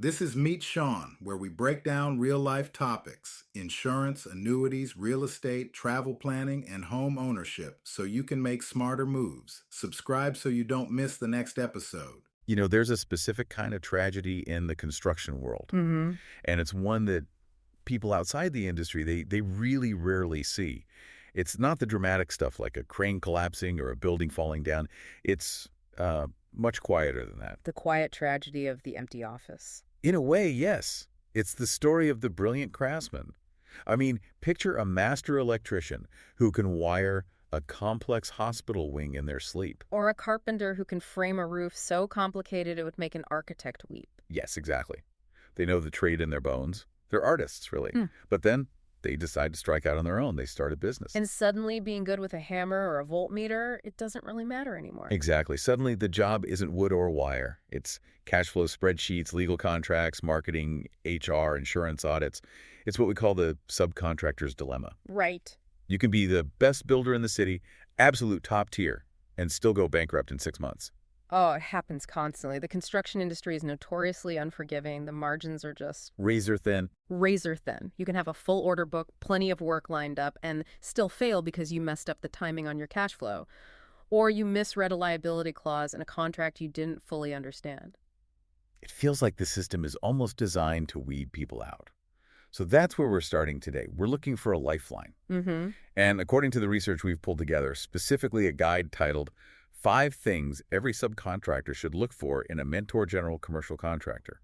This is MeetSean, where we break down real life topics insurance, annuities, real estate, travel planning, and home ownership so you can make smarter moves. Subscribe so you don't miss the next episode. There's a specific kind of tragedy in the construction world, Hmm. and it's one that people outside the industry, they really rarely see. It's not the dramatic stuff like a crane collapsing or a building falling down. It's much quieter than that. The quiet tragedy of the empty office. In a way, yes. It's the story of the brilliant craftsman. I mean, picture a master electrician who can wire a complex hospital wing in their sleep. Or a carpenter who can frame a roof so complicated it would make an architect weep. Yes, exactly. They know the trade in their bones. They're artists, really. Hmm. But then they decide to strike out on their own. They start a business. And suddenly being good with a hammer or a voltmeter, it doesn't really matter anymore. Exactly. Suddenly the job isn't wood or wire. It's cash flow spreadsheets, legal contracts, marketing, HR, insurance audits. It's what we call the subcontractor's dilemma. Right. You can be the best builder in the city, absolute top tier, and still go bankrupt in 6 months. Oh, it happens constantly. The construction industry is notoriously unforgiving. The margins are just Razor thin. razor thin. You can have a full order book, plenty of work lined up, and still fail because you messed up the timing on your cash flow. Or you misread a liability clause in a contract you didn't fully understand. It feels like the system is almost designed to weed people out. So that's where we're starting today. We're looking for a lifeline. Mm-hmm. And according to the research we've pulled together, specifically a guide titled 5 Things Every Subcontractor Should Look For in a Mentor General Commercial Contractor.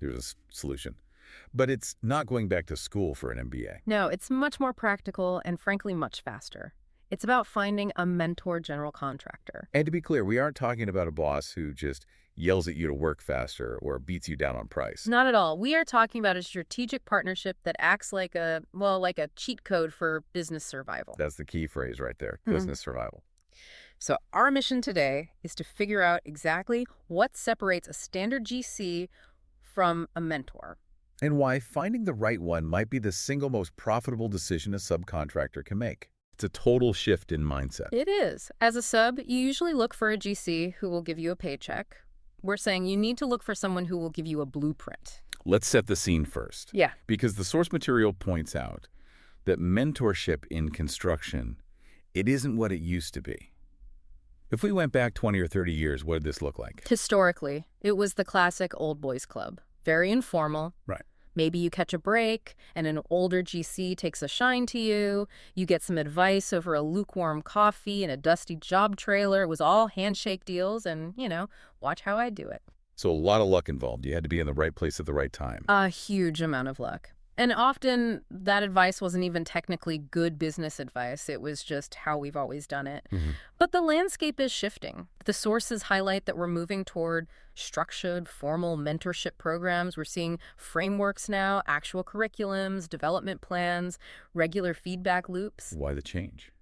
There's a solution. But it's not going back to school for an MBA. No, it's much more practical and frankly much faster. It's about finding a mentor general contractor. And to be clear, we aren't talking about a boss who just yells at you to work faster or beats you down on price. Not at all. We are talking about a strategic partnership that acts like like a cheat code for business survival. That's the key phrase right there, Mhm. business survival. So our mission today is to figure out exactly what separates a standard GC from a mentor. And why finding the right one might be the single most profitable decision a subcontractor can make. It's a total shift in mindset. It is. As a sub, you usually look for a GC who will give you a paycheck. We're saying you need to look for someone who will give you a blueprint. Let's set the scene first. Yeah. Because the source material points out that mentorship in construction, it isn't what it used to be. If we went back 20 or 30 years, what did this look like? Historically, it was the classic old boys club. Very informal. Right. Maybe you catch a break and an older GC takes a shine to you. You get some advice over a lukewarm coffee and a dusty job trailer. It was all handshake deals and, watch how I do it. So a lot of luck involved. You had to be in the right place at the right time. A huge amount of luck. And often that advice wasn't even technically good business advice. It was just how we've always done it. Mhm. But the landscape is shifting. The sources highlight that we're moving toward structured, formal mentorship programs. We're seeing frameworks now, actual curriculums, development plans, regular feedback loops. Why the change?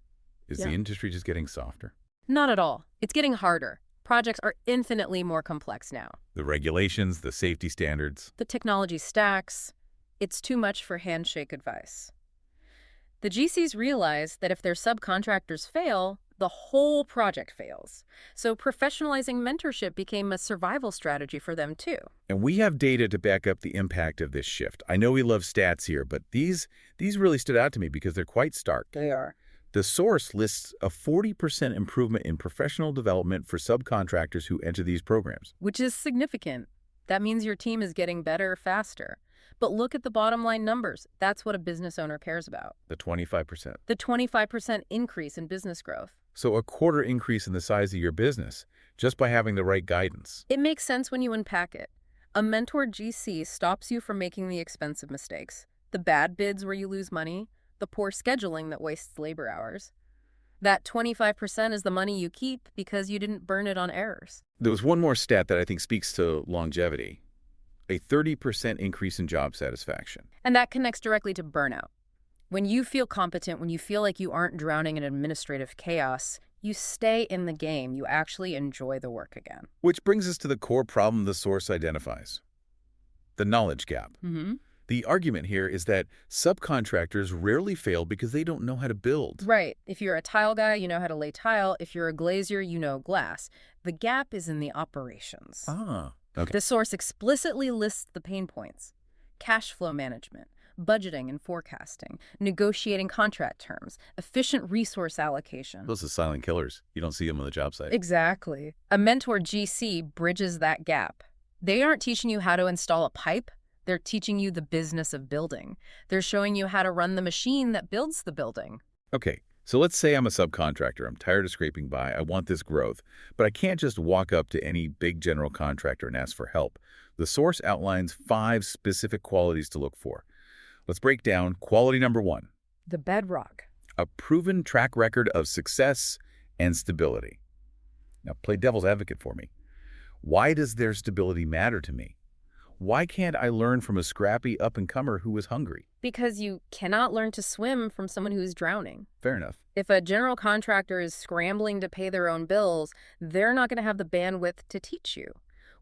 Is Yeah. the industry just getting softer? Not at all. It's getting harder. Projects are infinitely more complex now. The regulations, the safety standards. The technology stacks. It's too much for handshake advice. The GCs realize that if their subcontractors fail, the whole project fails. So professionalizing mentorship became a survival strategy for them too. And we have data to back up the impact of this shift. I know we love stats here, but these really stood out to me because they're quite stark. They are. The source lists a 40% improvement in professional development for subcontractors who enter these programs. Which is significant. That means your team is getting better faster. But look at the bottom line numbers. That's what a business owner cares about. The 25%. The 25% increase in business growth. So a quarter increase in the size of your business just by having the right guidance. It makes sense when you unpack it. A mentor GC stops you from making the expensive mistakes, the bad bids where you lose money, the poor scheduling that wastes labor hours. That 25% is the money you keep because you didn't burn it on errors. There was one more stat that I think speaks to longevity. A 30% increase in job satisfaction. And that connects directly to burnout. When you feel competent, when you feel like you aren't drowning in administrative chaos, you stay in the game. You actually enjoy the work again. Which brings us to the core problem the source identifies. The knowledge gap. Mm-hmm. The argument here is that subcontractors rarely fail because they don't know how to build. Right. If you're a tile guy, you know how to lay tile. If you're a glazier, you know glass. The gap is in the operations. Ah, Okay. The source explicitly lists the pain points: cash flow management, budgeting and forecasting, negotiating contract terms, efficient resource allocation. Those are silent killers. You don't see them on the job site. Exactly. A mentor GC bridges that gap. They aren't teaching you how to install a pipe. They're teaching you the business of building. They're showing you how to run the machine that builds the building. Okay, so let's say I'm a subcontractor. I'm tired of scraping by. I want this growth, but I can't just walk up to any big general contractor and ask for help. The source outlines 5 specific qualities to look for. Let's break down quality number 1. The bedrock. A proven track record of success and stability. Now, play devil's advocate for me. Why does their stability matter to me? Why can't I learn from a scrappy up-and-comer who is hungry? Because you cannot learn to swim from someone who's drowning. Fair enough. If a general contractor is scrambling to pay their own bills, they're not going to have the bandwidth to teach you.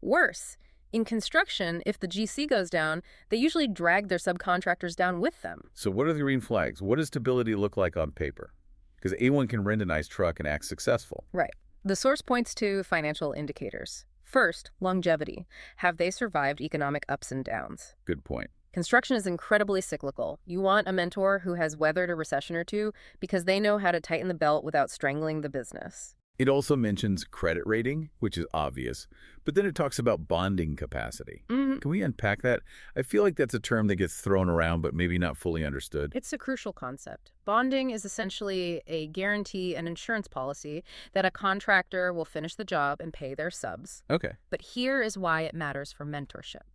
Worse, in construction, if the GC goes down, they usually drag their subcontractors down with them. So what are the green flags? What does stability look like on paper? Because anyone can rent a nice truck and act successful. Right. The source points to financial indicators. First, longevity. Have they survived economic ups and downs? Good point. Construction is incredibly cyclical. You want a mentor who has weathered a recession or two because they know how to tighten the belt without strangling the business. It also mentions credit rating, which is obvious, but then it talks about bonding capacity. Can we unpack that? I feel like that's a term that gets thrown around, but maybe not fully understood. It's a crucial concept. Bonding is essentially a guarantee and insurance policy that a contractor will finish the job and pay their subs. Okay. But here is why it matters for mentorship.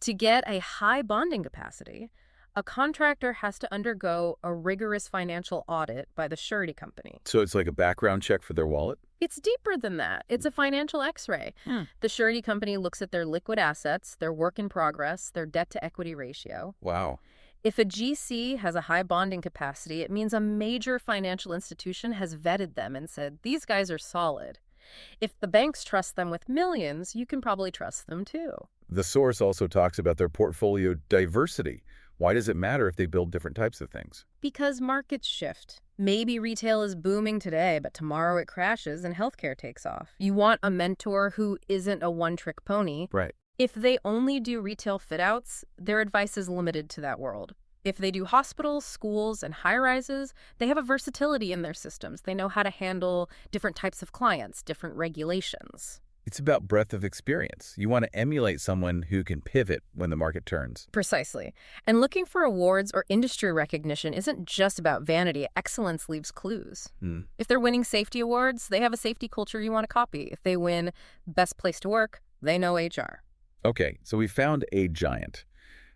To get a high bonding capacity, a contractor has to undergo a rigorous financial audit by the surety company. So it's like a background check for their wallet? It's deeper than that. It's a financial x-ray. The surety company looks at their liquid assets, their work in progress, their debt-to-equity ratio. Wow. If a GC has a high bonding capacity, it means a major financial institution has vetted them and said, these guys are solid. If the banks trust them with millions, you can probably trust them too. The source also talks about their portfolio diversity. Why does it matter if they build different types of things? Because markets shift. Maybe retail is booming today, but tomorrow it crashes and healthcare takes off. You want a mentor who isn't a one-trick pony. Right. If they only do retail fit-outs, their advice is limited to that world. If they do hospitals, schools, and high-rises, they have a versatility in their systems. They know how to handle different types of clients, different regulations. It's about breadth of experience. You want to emulate someone who can pivot when the market turns. Precisely. And looking for awards or industry recognition isn't just about vanity. Excellence leaves clues. If they're winning safety awards, they have a safety culture you want to copy. If they win Best Place to Work, they know HR. Okay, so we found a giant.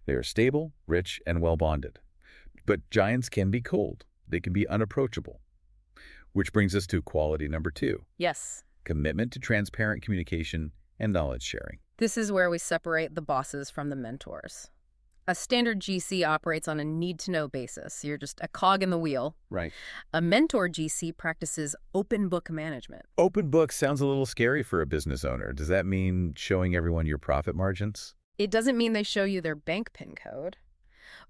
They are stable, rich, and well-bonded. But giants can be cold. They can be unapproachable. Which brings us to quality number 2. Yes. Commitment to transparent communication and knowledge sharing. This is where we separate the bosses from the mentors. A standard GC operates on a need-to-know basis. You're just a cog in the wheel. Right. A mentor GC practices open book management. Open book sounds a little scary for a business owner. Does that mean showing everyone your profit margins? It doesn't mean they show you their bank PIN code,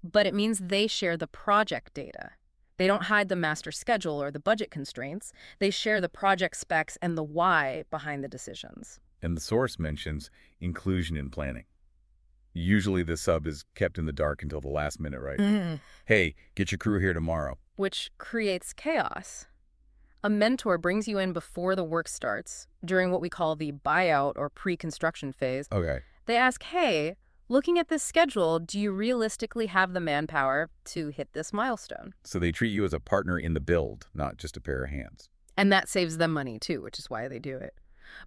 but it means they share the project data. They don't hide the master schedule or the budget constraints. They share the project specs and the why behind the decisions. And the source mentions inclusion in planning. Usually the sub is kept in the dark until the last minute, right? Hey, get your crew here tomorrow. Which creates chaos. A mentor brings you in before the work starts, during what we call the buyout or pre-construction phase. Okay. They ask, hey, looking at this schedule, do you realistically have the manpower to hit this milestone? So they treat you as a partner in the build, not just a pair of hands. And that saves them money too, which is why they do it.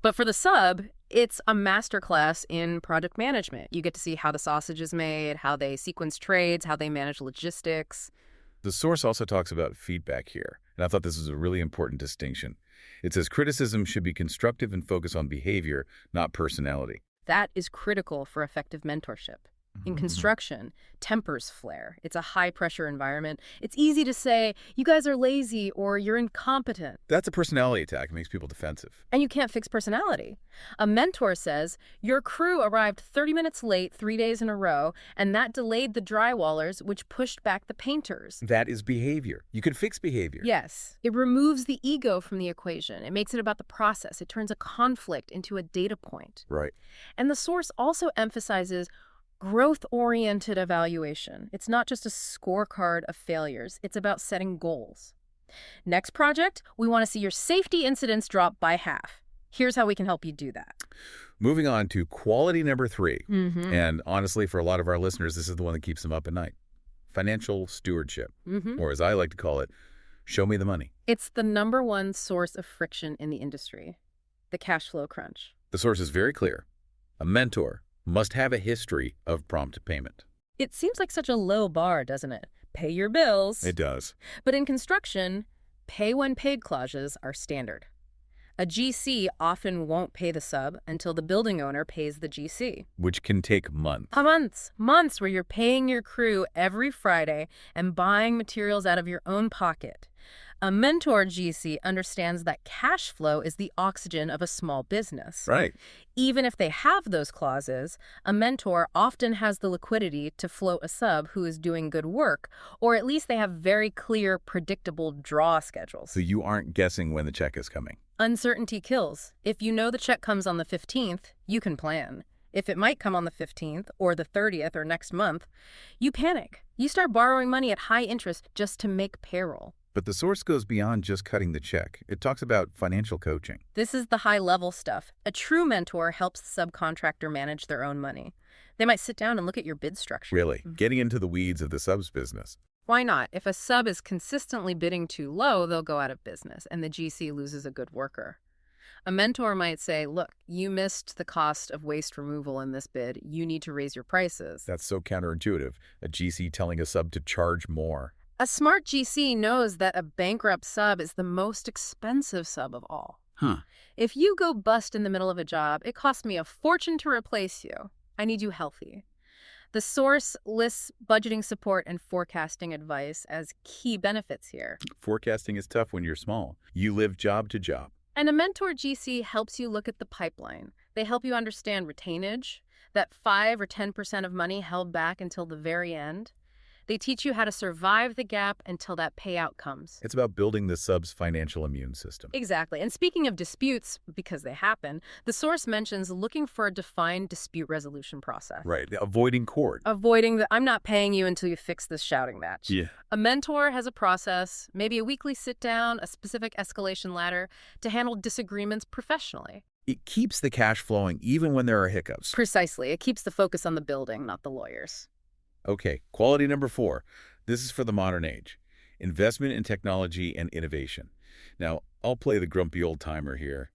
But for the sub, it's a masterclass in project management. You get to see how the sausage is made, how they sequence trades, how they manage logistics. The source also talks about feedback here, and I thought this was a really important distinction. It says criticism should be constructive and focus on behavior, not personality. That is critical for effective mentorship. In Mhm. construction, tempers flare. It's a high-pressure environment. It's easy to say, you guys are lazy or you're incompetent. That's a personality attack. It makes people defensive. And you can't fix personality. A mentor says, your crew arrived 30 minutes late 3 days in a row, and that delayed the drywallers, which pushed back the painters. That is behavior. You can fix behavior. Yes, it removes the ego from the equation. It makes it about the process. It turns a conflict into a data point. Right. And the source also emphasizes growth-oriented evaluation. It's not just a scorecard of failures. It's about setting goals. Next project, we want to see your safety incidents drop by half. Here's how we can help you do that. Moving on to quality number 3. Mm-hmm. And honestly, for a lot of our listeners, this is the one that keeps them up at night. Financial stewardship, or as I like to call it, show me the money. It's the #1 source of friction in the industry, the cash flow crunch. The source is very clear. A mentor must have a history of prompt payment. It seems like such a low bar, doesn't it? Pay your bills. It does. But in construction, pay when paid clauses are standard. A GC often won't pay the sub until the building owner pays the GC. Which can take months. Months where you're paying your crew every Friday and buying materials out of your own pocket. A mentor GC understands that cash flow is the oxygen of a small business. Right. Even if they have those clauses, a mentor often has the liquidity to float a sub who is doing good work, or at least they have very clear, predictable draw schedules. So you aren't guessing when the check is coming. Uncertainty kills. If you know the check comes on the 15th, you can plan. If it might come on the 15th or the 30th or next month, you panic. You start borrowing money at high interest just to make payroll. But the source goes beyond just cutting the check. It talks about financial coaching. This is the high-level stuff. A true mentor helps the subcontractor manage their own money. They might sit down and look at your bid structure. Really, getting into the weeds of the subs business. Why not? If a sub is consistently bidding too low, they'll go out of business, and the GC loses a good worker. A mentor might say, look, you missed the cost of waste removal in this bid. You need to raise your prices. That's so counterintuitive. A GC telling a sub to charge more. A smart GC knows that a bankrupt sub is the most expensive sub of all. If you go bust in the middle of a job, it costs me a fortune to replace you. I need you healthy. The source lists budgeting support and forecasting advice as key benefits here. Forecasting is tough when you're small. You live job to job. And a mentor GC helps you look at the pipeline. They help you understand retainage, that 5 or 10% of money held back until the very end. They teach you how to survive the gap until that payout comes. It's about building the sub's financial immune system. Exactly. And speaking of disputes, because they happen, the source mentions looking for a defined dispute resolution process. Right, avoiding court. Avoiding the, I'm not paying you until you fix this shouting match. Yeah. A mentor has a process, maybe a weekly sit-down, a specific escalation ladder, to handle disagreements professionally. It keeps the cash flowing even when there are hiccups. Precisely. It keeps the focus on the building, not the lawyers. Okay, quality number 4. This is for the modern age. Investment in technology and innovation. Now, I'll play the grumpy old-timer here.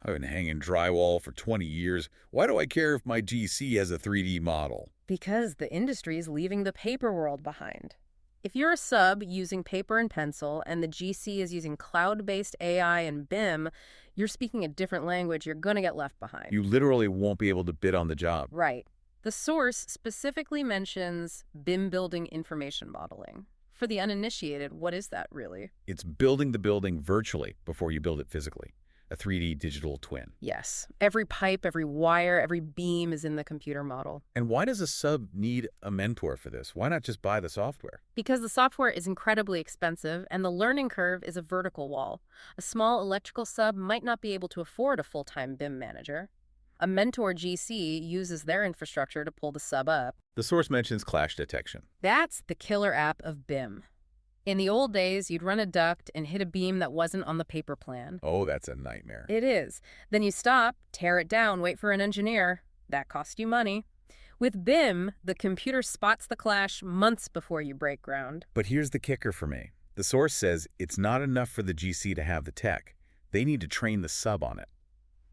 I've been hanging drywall for 20 years. Why do I care if my GC has a 3D model? Because the industry is leaving the paper world behind. If you're a sub using paper and pencil and the GC is using cloud-based AI and BIM, you're speaking a different language. You're going to get left behind. You literally won't be able to bid on the job. Right. The source specifically mentions BIM building information modeling. For the uninitiated, what is that really? It's building the building virtually before you build it physically. A 3D digital twin. Yes. Every pipe, every wire, every beam is in the computer model. And why does a sub need a mentor for this? Why not just buy the software? Because the software is incredibly expensive and the learning curve is a vertical wall. A small electrical sub might not be able to afford a full-time BIM manager. A mentor GC uses their infrastructure to pull the sub up. The source mentions clash detection. That's the killer app of BIM. In the old days, you'd run a duct and hit a beam that wasn't on the paper plan. Oh, that's a nightmare. It is. Then you stop, tear it down, wait for an engineer. That cost you money. With BIM, the computer spots the clash months before you break ground. But here's the kicker for me. The source says it's not enough for the GC to have the tech. They need to train the sub on it.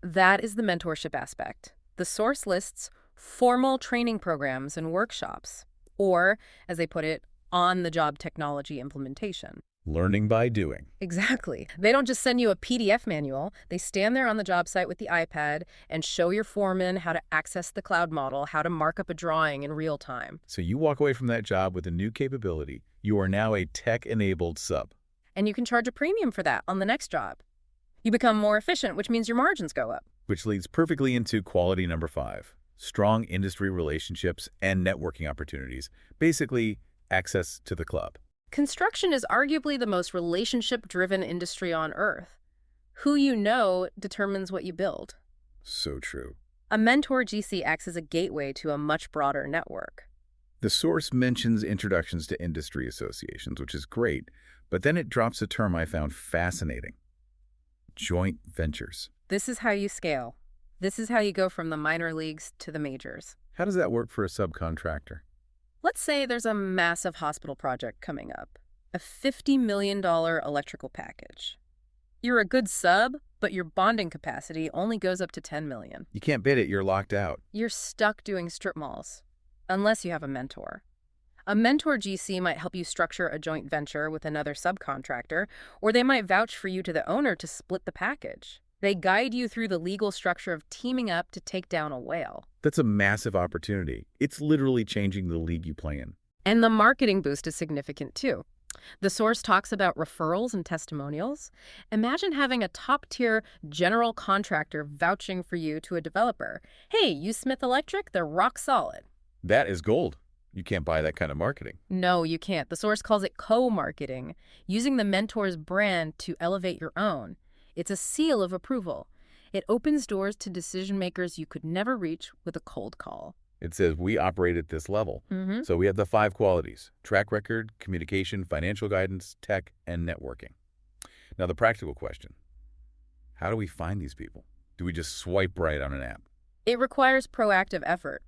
That is the mentorship aspect. The source lists formal training programs and workshops, or, as they put it, on-the-job technology implementation. Learning by doing. Exactly. They don't just send you a PDF manual. They stand there on the job site with the iPad and show your foreman how to access the cloud model, how to mark up a drawing in real time. So you walk away from that job with a new capability. You are now a tech-enabled sub. And you can charge a premium for that on the next job. You become more efficient, which means your margins go up. Which leads perfectly into quality number 5. Strong industry relationships and networking opportunities. Basically, access to the club. Construction is arguably the most relationship-driven industry on Earth. Who you know determines what you build. So true. A mentor GC acts as a gateway to a much broader network. The source mentions introductions to industry associations, which is great, but then it drops a term I found fascinating. Joint ventures. This is how you scale. This is how you go from the minor leagues to the majors. How does that work for a subcontractor? Let's say there's a massive hospital project coming up, a $50 million electrical package. You're a good sub, but your bonding capacity only goes up to $10 million. You can't bid it, you're locked out. You're stuck doing strip malls, unless you have a mentor. A mentor GC might help you structure a joint venture with another subcontractor, or they might vouch for you to the owner to split the package. They guide you through the legal structure of teaming up to take down a whale. That's a massive opportunity. It's literally changing the league you play in. And the marketing boost is significant too. The source talks about referrals and testimonials. Imagine having a top-tier general contractor vouching for you to a developer. Hey, use Smith Electric, they're rock solid. That is gold. You can't buy that kind of marketing. No, you can't. The source calls it co-marketing, using the mentor's brand to elevate your own. It's a seal of approval. It opens doors to decision makers you could never reach with a cold call. It says we operate at this level. So we have the 5 qualities: track record, communication, financial guidance, tech, and networking. Now the practical question: how do we find these people? Do we just swipe right on an app? It requires proactive effort.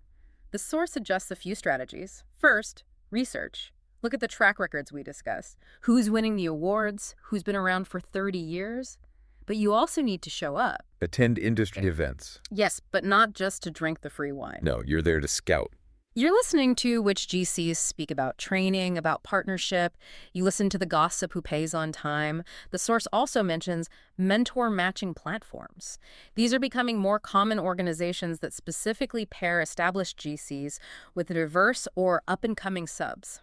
The source suggests a few strategies. First, research. Look at the track records we discussed. Who's winning the awards? Who's been around for 30 years? But you also need to show up. Attend industry events. Yes, but not just to drink the free wine. No, you're there to scout. You're listening to which GCs speak about training, about partnership. You listen to the gossip who pays on time. The source also mentions mentor matching platforms. These are becoming more common organizations that specifically pair established GCs with diverse or up-and-coming subs.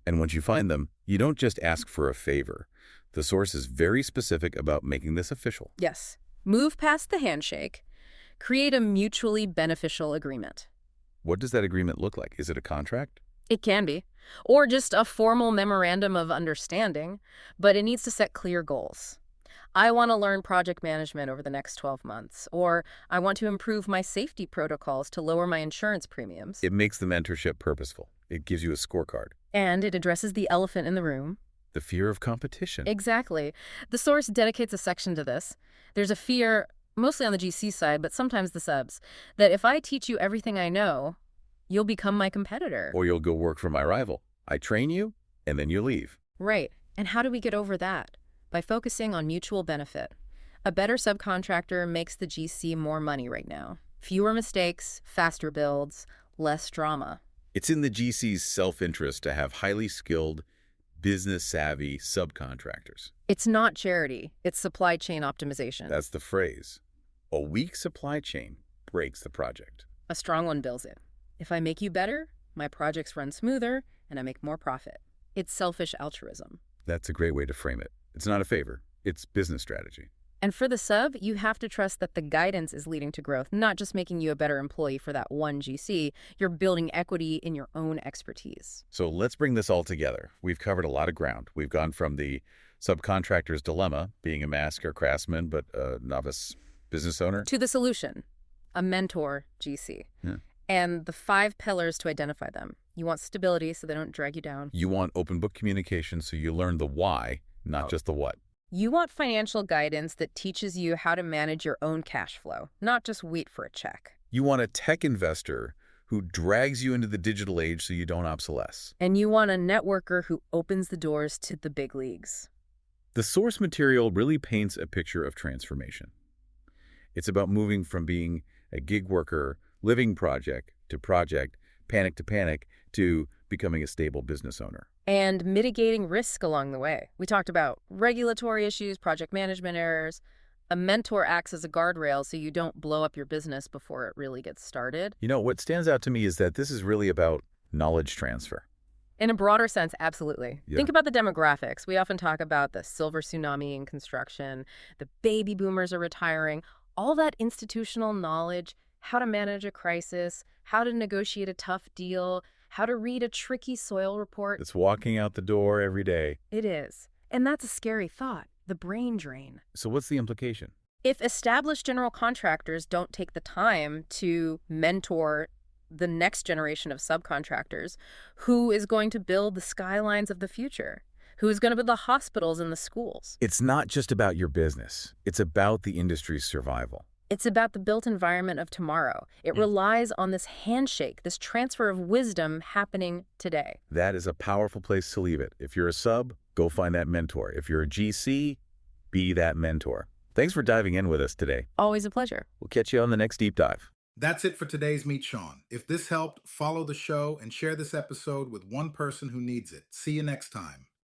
And once you find them, you don't just ask for a favor. The source is very specific about making this official. Yes. Move past the handshake. Create a mutually beneficial agreement. What does that agreement look like? Is it a contract? It can be. Or just a formal memorandum of understanding, but it needs to set clear goals. I want to learn project management over the next 12 months, or I want to improve my safety protocols to lower my insurance premiums. It makes the mentorship purposeful. It gives you a scorecard. And it addresses the elephant in the room. The fear of competition. Exactly. The source dedicates a section to this. There's a fear, mostly on the GC side, but sometimes the subs, that if I teach you everything I know, you'll become my competitor. Or you'll go work for my rival. I train you, and then you leave. Right. And how do we get over that? By focusing on mutual benefit. A better subcontractor makes the GC more money right now. Fewer mistakes, faster builds, less drama. It's in the GC's self-interest to have highly skilled, business-savvy subcontractors. It's not charity. It's supply chain optimization. That's the phrase. A weak supply chain breaks the project. A strong one builds it. If I make you better, my projects run smoother, and I make more profit. It's selfish altruism. That's a great way to frame it. It's not a favor. It's business strategy. And for the sub, you have to trust that the guidance is leading to growth, not just making you a better employee for that one GC. You're building equity in your own expertise. So let's bring this all together. We've covered a lot of ground. We've gone from the subcontractor's dilemma, being a master craftsman but a novice business owner, To the solution, a mentor GC. Yeah. And the 5 pillars to identify them. You want stability so they don't drag you down. You want open book communication so you learn the why, not just the what. You want financial guidance that teaches you how to manage your own cash flow, not just wait for a check. You want a tech investor who drags you into the digital age so you don't obsolesce. And you want a networker who opens the doors to the big leagues. The source material really paints a picture of transformation. It's about moving from being a gig worker, living project, panic to becoming a stable business owner. And mitigating risk along the way. We talked about regulatory issues, project management errors. A mentor acts as a guardrail so you don't blow up your business before it really gets started. You know, what stands out to me is that this is really about knowledge transfer. In a broader sense, absolutely. Yeah. Think about the demographics. We often talk about the silver tsunami in construction, the baby boomers are retiring, all that institutional knowledge, how to manage a crisis, how to negotiate a tough deal, how to read a tricky soil report. It's walking out the door every day. It is. And that's a scary thought, the brain drain. So what's the implication? If established general contractors don't take the time to mentor the next generation of subcontractors, who is going to build the skylines of the future? Who is going to build the hospitals and the schools? It's not just about your business. It's about the industry's survival. It's about the built environment of tomorrow. It relies on this handshake, this transfer of wisdom happening today. That is a powerful place to leave it. If you're a sub, go find that mentor. If you're a GC, be that mentor. Thanks for diving in with us today. Always a pleasure. We'll catch you on the next deep dive. That's it for today's MeetSean. If this helped, follow the show and share this episode with one person who needs it. See you next time.